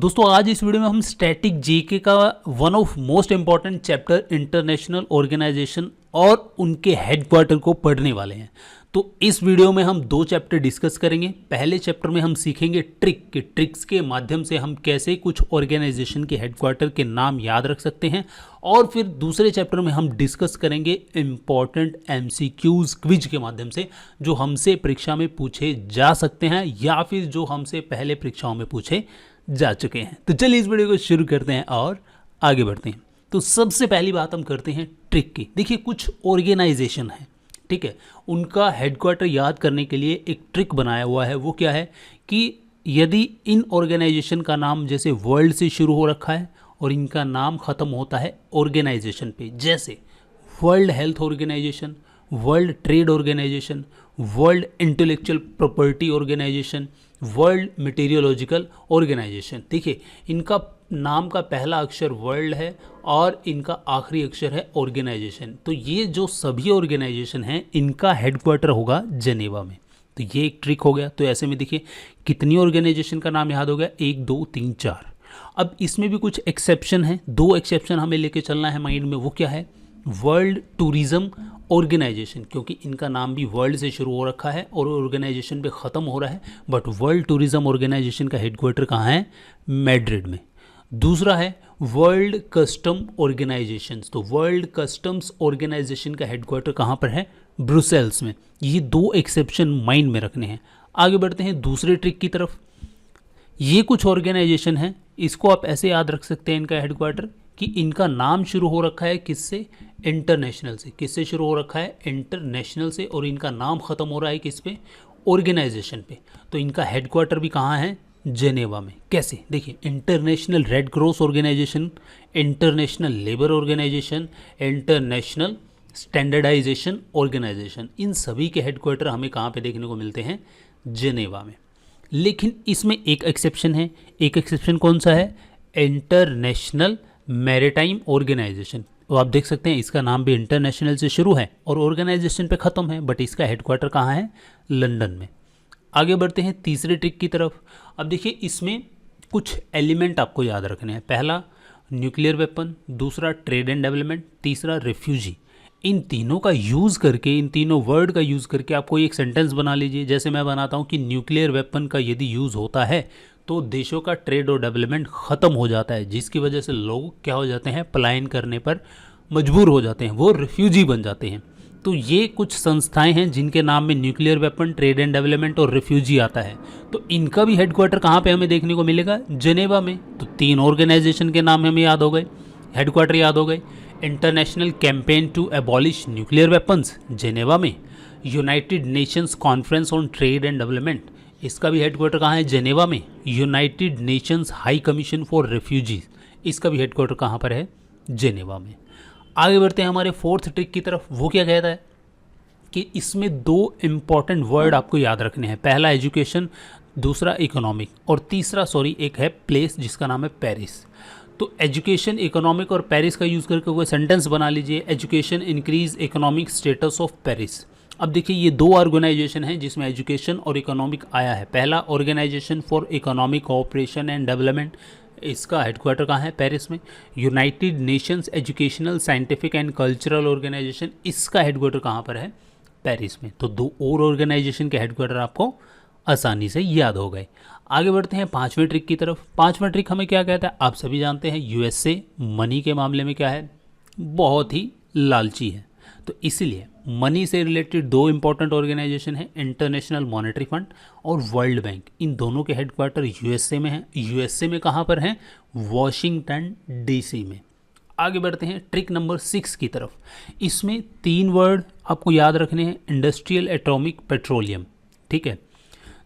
दोस्तों आज इस वीडियो में हम स्टैटिक जीके का one of most important chapter international organisation और उनके हेडक्वार्टर को पढ़ने वाले हैं। तो इस वीडियो में हम दो चैप्टर डिस्कस करेंगे। पहले चैप्टर में हम सीखेंगे ट्रिक्स के माध्यम से हम कैसे कुछ ऑर्गेनाइजेशन के हेडक्वार्टर के नाम याद रख सकते हैं, और फिर दूसरे चैप्टर में हम डिस्कस करेंगे इम्पॉर्टेंट एमसीक्यूज क्विज के माध्यम से जो हमसे परीक्षा में पूछे जा सकते हैं या फिर जो हमसे पहले परीक्षाओं में पूछे जा चुके हैं। तो चलिए इस वीडियो को शुरू करते हैं और आगे बढ़ते हैं। तो सबसे पहली बात हम करते हैं ट्रिक की। देखिए कुछ ऑर्गेनाइजेशन है, ठीक है, उनका हेडक्वार्टर याद करने के लिए एक ट्रिक बनाया हुआ है। वो क्या है कि यदि इन ऑर्गेनाइजेशन का नाम जैसे वर्ल्ड से शुरू हो रखा है और इनका नाम ख़त्म होता है ऑर्गेनाइजेशन पे, जैसे world health organisation, world trade organisation, world intellectual property organisation, world meteorological organisation. देखिए इनका नाम का पहला अक्षर वर्ल्ड है और इनका आखिरी अक्षर है ऑर्गेनाइजेशन। तो ये जो सभी ऑर्गेनाइजेशन हैं इनका हेडक्वार्टर होगा जेनेवा में। तो ये एक ट्रिक हो गया। तो ऐसे में देखिए कितनी ऑर्गेनाइजेशन का नाम याद हो गया, 1 2 3 4। अब इसमें भी कुछ एक्सेप्शन है, 2 एक्सेप्शन हमें लेके चलना है माइंड में। वो क्या है, वर्ल्ड टूरिज्म ऑर्गेनाइजेशन, क्योंकि इनका नाम भी वर्ल्ड से शुरू हो रखा है और ऑर्गेनाइजेशन पे ख़त्म हो रहा है, बट वर्ल्ड टूरिज्म ऑर्गेनाइजेशन का हेडक्वार्टर कहाँ है, मैड्रिड में। दूसरा है वर्ल्ड कस्टम ऑर्गेनाइजेशन। तो वर्ल्ड कस्टम्स ऑर्गेनाइजेशन का हेडक्वार्टर कहाँ पर है, ब्रुसेल्स में। ये 2 एक्सेप्शन माइंड में रखने हैं। आगे बढ़ते हैं दूसरे ट्रिक की तरफ। ये कुछ ऑर्गेनाइजेशन है, इसको आप ऐसे याद रख सकते हैं इनका हेडक्वार्टर कि इनका नाम शुरू हो रखा है किससे, इंटरनेशनल से। किससे शुरू हो रखा है, इंटरनेशनल से, और इनका नाम ख़त्म हो रहा है किस पे, ऑर्गेनाइजेशन पे। तो इनका हेडक्वार्टर भी कहाँ है, जेनेवा में। कैसे, देखिए international red cross organisation, international labour organisation, international standardisation organisation, इन सभी के हेडक्वार्टर हमें कहाँ पे देखने को मिलते हैं, जेनेवा में। लेकिन इसमें एक एक्सेप्शन है। एक एक्सेप्शन कौन सा है, इंटरनेशनल मैरीटाइम ऑर्गेनाइजेशन। तो आप देख सकते हैं इसका नाम भी इंटरनेशनल से शुरू है और ऑर्गेनाइजेशन पे ख़त्म है, बट इसका हेडक्वार्टर कहाँ है, लंदन में। आगे बढ़ते हैं तीसरे ट्रिक की तरफ। अब देखिए इसमें कुछ एलिमेंट आपको याद रखने हैं। पहला न्यूक्लियर वेपन, दूसरा ट्रेड एंड डेवलपमेंट, तीसरा रिफ्यूजी। इन तीनों का यूज़ करके, इन तीनों वर्ड का यूज़ करके आप कोई एक सेंटेंस बना लीजिए। जैसे मैं बनाता हूँ कि न्यूक्लियर वेपन का यदि यूज़ होता है तो देशों का ट्रेड और डेवलपमेंट ख़त्म हो जाता है, जिसकी वजह से लोग क्या हो जाते हैं, पलायन करने पर मजबूर हो जाते हैं, वो रिफ्यूजी बन जाते हैं। तो ये कुछ संस्थाएं हैं जिनके नाम में nuclear weapon, trade and development और रिफ्यूजी आता है। तो इनका भी हेडक्वार्टर कहाँ पे हमें देखने को मिलेगा, जेनेवा में। तो 3 ऑर्गेनाइजेशन के नाम हमें याद हो गए, हेडक्वार्टर याद हो गए। International campaign to abolish nuclear weapons, Geneva में। United Nations conference on trade and development, इसका भी हेडक्वार्टर कहाँ है, जेनेवा में। United Nations high commission for refugees, इसका भी हेडक्वार्टर कहाँ पर है, जेनेवा में। आगे बढ़ते हैं हमारे फोर्थ ट्रिक की तरफ। वो क्या कहता है कि इसमें 2 इम्पॉर्टेंट वर्ड आपको याद रखने हैं। पहला एजुकेशन, दूसरा इकोनॉमिक, और तीसरा एक है प्लेस जिसका नाम है पेरिस। तो एजुकेशन, इकोनॉमिक और पेरिस का यूज़ करके कोई सेंटेंस बना लीजिए। Education increase economic status of Paris. अब देखिए ये 2 ऑर्गेनाइजेशन हैं जिसमें एजुकेशन और इकोनॉमिक आया है। पहला organisation for economic cooperation and development, इसका हेडक्वार्टर कहाँ है, पेरिस में। United Nations educational scientific and cultural organisation, इसका हेडक्वार्टर कहाँ पर है, पेरिस में। तो 2 और ऑर्गेनाइजेशन के हेडक्वार्टर आपको आसानी से याद हो गए। आगे बढ़ते हैं 5वें ट्रिक की तरफ। 5वां ट्रिक हमें क्या कहता है, आप सभी जानते हैं यूएसए मनी के मामले में क्या है, बहुत ही लालची है। तो इसलिए मनी से रिलेटेड 2 इंपॉर्टेंट ऑर्गेनाइजेशन है, इंटरनेशनल मॉनेटरी फंड और वर्ल्ड बैंक। इन दोनों के हेडक्वार्टर यूएसए में है। यूएसए में कहाँ पर हैं, वॉशिंगटन डीसी में। आगे बढ़ते हैं ट्रिक नंबर 6 की तरफ। इसमें 3 वर्ड आपको याद रखने हैं, इंडस्ट्रियल, एटॉमिक, पेट्रोलियम, ठीक है।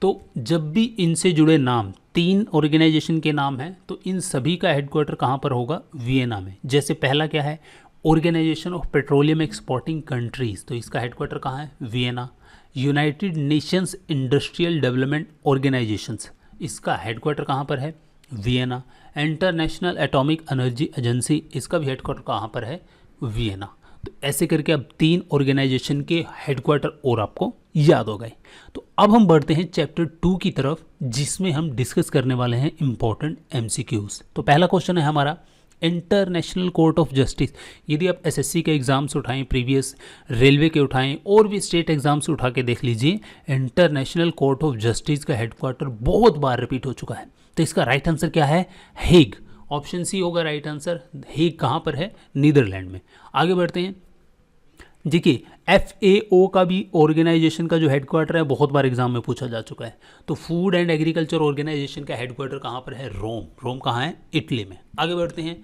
तो जब भी इनसे जुड़े नाम 3 ऑर्गेनाइजेशन के नाम हैं तो इन सभी का हेडक्वार्टर कहाँ पर होगा, वियना में। जैसे पहला क्या है, organisation of petroleum exporting countries, तो इसका हेडक्वार्टर कहाँ है, Vienna. United Nations industrial development organisations, इसका हेडक्वार्टर कहाँ पर है, Vienna. International atomic energy agency, इसका भी हेडक्वार्टर कहाँ पर है, वियना। तो ऐसे करके अब 3 ऑर्गेनाइजेशन के हेडक्वार्टर और आपको याद हो गए। तो अब हम बढ़ते हैं चैप्टर 2 की तरफ, जिसमें हम डिस्कस करने वाले हैं इंपॉर्टेंट एमसीक्यूज। तो पहला क्वेश्चन है हमारा इंटरनेशनल कोर्ट ऑफ जस्टिस। यदि आप एसएससी के एग्जाम्स उठाएं, प्रीवियस रेलवे के उठाएं और भी स्टेट एग्जाम्स उठा के देख लीजिए, इंटरनेशनल कोर्ट ऑफ जस्टिस का हेडक्वार्टर बहुत बार रिपीट हो चुका है। तो इसका राइट आंसर क्या है? हेग। ऑप्शन सी होगा राइट आंसर। हेग कहाँ पर है? नीदरलैंड में। आगे बढ़ते हैं। देखिए FAO का भी ऑर्गेनाइजेशन का जो हेडक्वार्टर है बहुत बार एग्जाम में पूछा जा चुका है। तो फूड एंड एग्रीकल्चर ऑर्गेनाइजेशन का हेडक्वार्टर कहाँ पर है? रोम। रोम कहाँ है? इटली में। आगे बढ़ते हैं।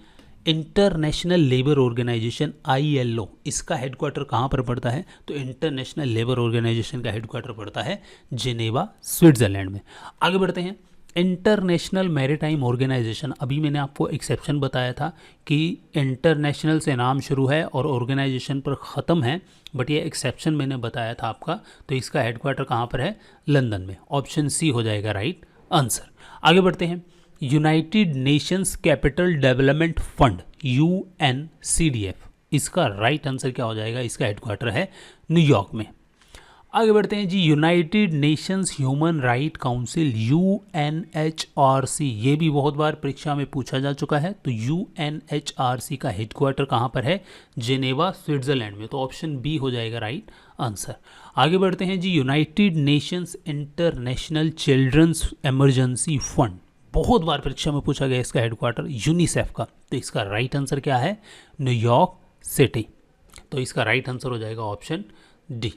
इंटरनेशनल लेबर ऑर्गेनाइजेशन ILO, इसका हेडक्वार्टर कहाँ पर पड़ता है? तो इंटरनेशनल लेबर ऑर्गेनाइजेशन का हेडक्वार्टर पड़ता है जिनेवा, स्विट्जरलैंड में। आगे बढ़ते हैं। इंटरनेशनल मैरीटाइम ऑर्गेनाइजेशन, अभी मैंने आपको एक्सेप्शन बताया था कि इंटरनेशनल से नाम शुरू है और ऑर्गेनाइजेशन पर ख़त्म है, बट ये एक्सेप्शन मैंने बताया था आपका। तो इसका हेडक्वार्टर कहाँ पर है? लंदन में। ऑप्शन सी हो जाएगा राइट आंसर। आगे बढ़ते हैं। United Nations capital development fund UNCDF, इसका राइट आंसर क्या हो जाएगा? इसका हेडक्वार्टर है न्यूयॉर्क में। आगे बढ़ते हैं जी। United Nations human right council UNHRC, ये भी बहुत बार परीक्षा में पूछा जा चुका है। तो UNHRC का हेडक्वार्टर कहाँ पर है? जिनेवा, स्विट्जरलैंड में। तो ऑप्शन बी हो जाएगा राइट आंसर। आगे बढ़ते हैं जी। United Nations international children's emergency fund, बहुत बार परीक्षा में पूछा गया इसका हेडक्वार्टर यूनिसेफ का। तो इसका राइट आंसर क्या है? New York city. तो इसका राइट आंसर हो जाएगा ऑप्शन डी।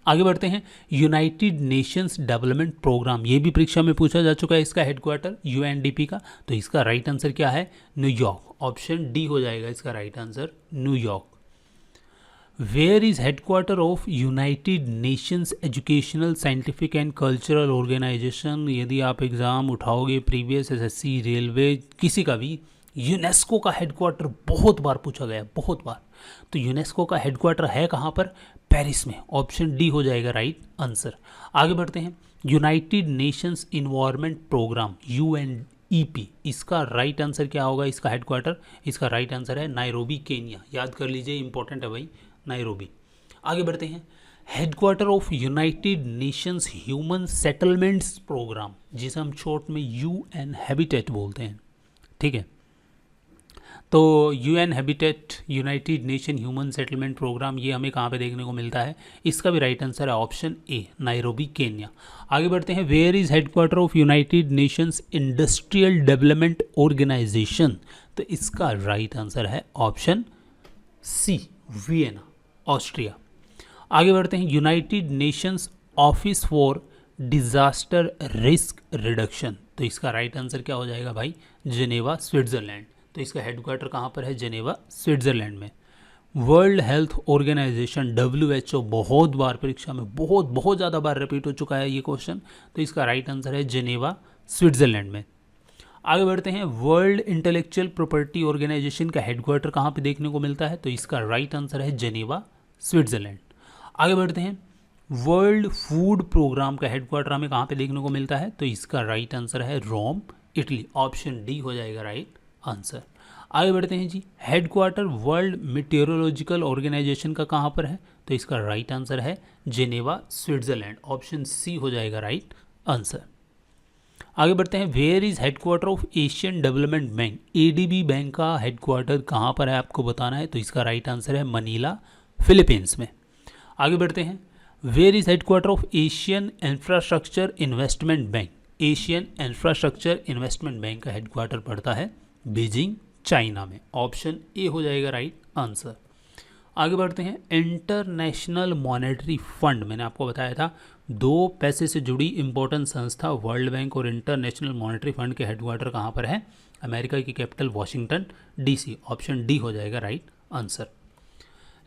आगे बढ़ते हैं। यूनाइटेड नेशंस डेवलपमेंट प्रोग्राम, ये भी परीक्षा में पूछा जा चुका है इसका हेडक्वार्टर UNDP का। तो इसका राइट आंसर क्या है? न्यूयॉर्क। ऑप्शन डी हो जाएगा इसका right answer, New York. Where is headquarter of United Nations educational scientific and cultural organisation, यदि आप एग्ज़ाम उठाओगे प्रीवियस SSC, रेलवे, किसी का भी, यूनेस्को का हेडक्वार्टर बहुत बार पूछा गया, बहुत बार। तो यूनेस्को का हेडक्वार्टर है कहाँ पर? पेरिस में। ऑप्शन डी हो जाएगा राइट आंसर। आगे बढ़ते हैं। United Nations environment programme UNEP, इसका राइट आंसर क्या होगा? इसका हेडक्वार्टर, इसका राइट आंसर है नायरोबी, केनिया। याद कर लीजिए, इंपॉर्टेंट है भाई, नायरोबी। आगे बढ़ते हैं। Headquarter of United Nations human settlements programme, जिसे हम शॉर्ट में UN हैबिटेट बोलते हैं, ठीक है। तो UN habitat, United Nation human settlement programme, ये हमें कहाँ पे देखने को मिलता है? इसका भी राइट आंसर है ऑप्शन ए, नायरोबी, केन्या। आगे बढ़ते हैं। Where is headquarter of United Nations industrial development organisation, तो इसका राइट आंसर है ऑप्शन सी, वियना, ऑस्ट्रिया। आगे बढ़ते हैं। United Nations office for disaster risk reduction, तो इसका राइट आंसर क्या हो जाएगा भाई? Geneva, Switzerland. तो इसका हेडक्वार्टर कहाँ पर है? जिनेवा, स्विट्जरलैंड में। वर्ल्ड हेल्थ ऑर्गेनाइजेशन WHO, बहुत बार परीक्षा में बहुत ज़्यादा बार रिपीट हो चुका है ये क्वेश्चन। तो इसका राइट आंसर है जिनेवा, स्विट्जरलैंड में। आगे बढ़ते हैं। वर्ल्ड इंटेलेक्चुअल प्रॉपर्टी ऑर्गेनाइजेशन का हेडक्वार्टर कहाँ पे देखने को मिलता है? तो इसका राइट आंसर है जिनेवा, स्विट्जरलैंड। आगे बढ़ते हैं। वर्ल्ड फूड प्रोग्राम का हेडक्वार्टर हमें कहाँ पे देखने को मिलता है? तो इसका राइट आंसर है रोम, इटली। ऑप्शन डी हो जाएगा राइट आंसर। आगे बढ़ते हैं जी। हेडक्वार्टर वर्ल्ड मीटेरोलॉजिकल ऑर्गेनाइजेशन का कहाँ पर है? तो इसका राइट आंसर है जिनेवा, स्विट्जरलैंड। ऑप्शन सी हो जाएगा राइट आंसर। आगे बढ़ते हैं। Where is headquarter of Asian development bank, ADB bank का हेडक्वार्टर कहाँ पर है आपको बताना है। तो इसका राइट आंसर है मनीला, फिलीपींस में। आगे बढ़ते हैं। Where is headquarter of Asian infrastructure investment bank, Asian infrastructure investment bank का हेडक्वार्टर पड़ता है बीजिंग, चाइना में। ऑप्शन ए हो जाएगा राइट आंसर। आगे बढ़ते हैं। इंटरनेशनल मॉनेटरी फंड, मैंने आपको बताया था 2 पैसे से जुड़ी इंपॉर्टेंट संस्था वर्ल्ड बैंक और इंटरनेशनल मॉनेटरी फंड के हेडक्वार्टर कहाँ पर है? अमेरिका की capital Washington DC। Option D हो जाएगा राइट आंसर।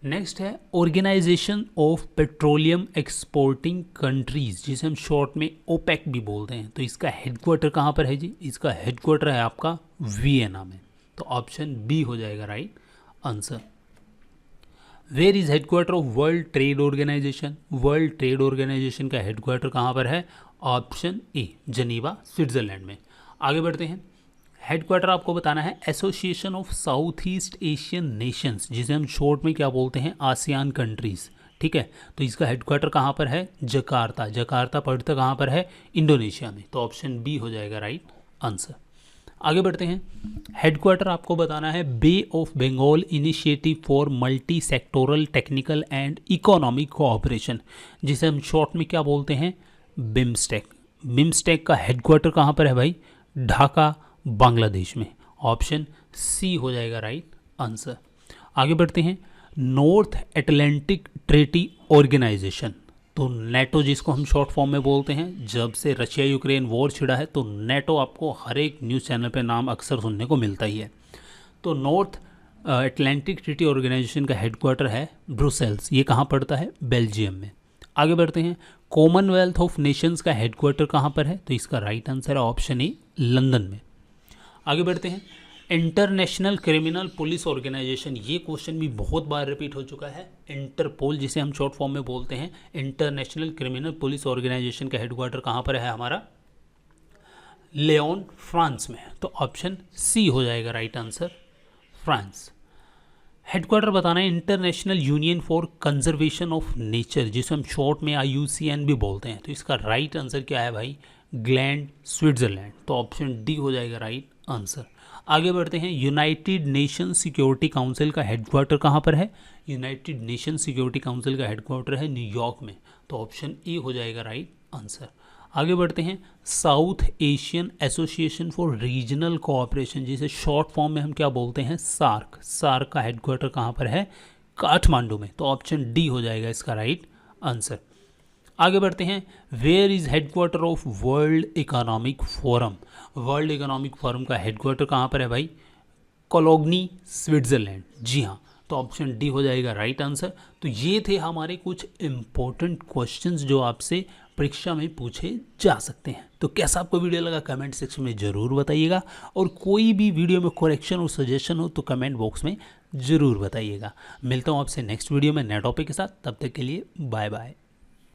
नेक्स्ट है organisation of petroleum exporting countries, जिसे हम शॉर्ट में OPEC भी बोलते हैं। तो इसका हेडक्वार्टर कहाँ पर है जी? इसका हेडक्वार्टर है आपका वियना में। तो ऑप्शन बी हो जाएगा right answer. Where is headquarter of world trade organisation, world trade organisation का हेडक्वार्टर कहाँ पर है? ऑप्शन ए, जनीवा, स्विट्जरलैंड में। आगे बढ़ते हैं। हेडक्वार्टर आपको बताना है association of south east Asian Nations, जिसे हम शॉर्ट में क्या बोलते हैं, आसियान कंट्रीज़। ठीक है, तो इसका हेडक्वार्टर कहाँ पर है, जकार्ता। जकार्ता पड़ता कहाँ पर है, इंडोनेशिया में। तो ऑप्शन बी हो जाएगा राइट आंसर। आगे बढ़ते हैं। हेडक्वार्टर आपको बताना है bay of Bengal initiative for multi sectoral technical and economic cooperation, जिसे हम शॉर्ट में क्या बोलते हैं, बिम्स्टेक। बिम्स्टेक का हेडक्वार्टर कहाँ पर है भाई, ढाका, बांग्लादेश में। ऑप्शन सी हो जाएगा राइट आंसर। आगे बढ़ते हैं। नॉर्थ अटलांटिक ट्रेटी ऑर्गेनाइजेशन, तो नेटो जिसको हम शॉर्ट फॉर्म में बोलते हैं, जब से रशिया यूक्रेन वॉर छिड़ा है तो नेटो आपको हर एक न्यूज़ चैनल पे नाम अक्सर सुनने को मिलता ही है। तो नॉर्थ अटलांटिक ट्रीटी ऑर्गेनाइजेशन का हेडक्वार्टर है ब्रुसेल्स। ये कहाँ पड़ता है, बेल्जियम में। आगे बढ़ते हैं। कॉमनवेल्थ ऑफ नेशंस का हेडक्वार्टर कहाँ पर है, तो इसका राइट आंसर है ऑप्शन ए, लंदन में। आगे बढ़ते हैं। इंटरनेशनल क्रिमिनल पुलिस ऑर्गेनाइजेशन, ये क्वेश्चन भी बहुत बार रिपीट हो चुका है। इंटरपोल जिसे हम शॉर्ट फॉर्म में बोलते हैं, इंटरनेशनल क्रिमिनल पुलिस ऑर्गेनाइजेशन का हेडक्वार्टर कहाँ पर है हमारा, लियोन, फ्रांस में। तो ऑप्शन सी हो जाएगा राइट आंसर, फ्रांस। हेडक्वार्टर बताना है international union for conservation of nature, जिसे हम शॉर्ट में IUCN भी बोलते हैं। तो इसका राइट आंसर क्या है भाई, ग्लैंड, स्विट्जरलैंड। तो ऑप्शन डी हो जाएगा राइट आंसर। आगे बढ़ते हैं। यूनाइटेड नेशन सिक्योरिटी काउंसिल का हेडक्वार्टर कहाँ पर है, यूनाइटेड नेशन सिक्योरिटी काउंसिल का हेडक्वार्टर है न्यूयॉर्क में। तो ऑप्शन ए हो जाएगा राइट आंसर। आगे बढ़ते हैं। South Asian association for regional cooperation, जिसे शॉर्ट फॉर्म में हम क्या बोलते हैं, सार्क। सार्क का हेडक्वार्टर कहाँ पर है, काठमांडू में। तो ऑप्शन डी हो जाएगा इसका राइट आंसर। आगे बढ़ते हैं। Where is headquarter of world economic forum, world economic forum का हेडक्वार्टर कहाँ पर है भाई, कोलोग्नी, स्विट्ज़रलैंड। जी हाँ, तो ऑप्शन डी हो जाएगा राइट आंसर। तो ये थे हमारे कुछ इम्पोर्टेंट क्वेश्चंस जो आपसे परीक्षा में पूछे जा सकते हैं। तो कैसा आपको वीडियो लगा कमेंट सेक्शन में ज़रूर बताइएगा, और कोई भी वीडियो में करेक्शन और सजेशन हो तो कमेंट बॉक्स में ज़रूर बताइएगा। मिलता हूँ आपसे नेक्स्ट वीडियो में नए टॉपिक के साथ, तब तक के लिए बाय बाय।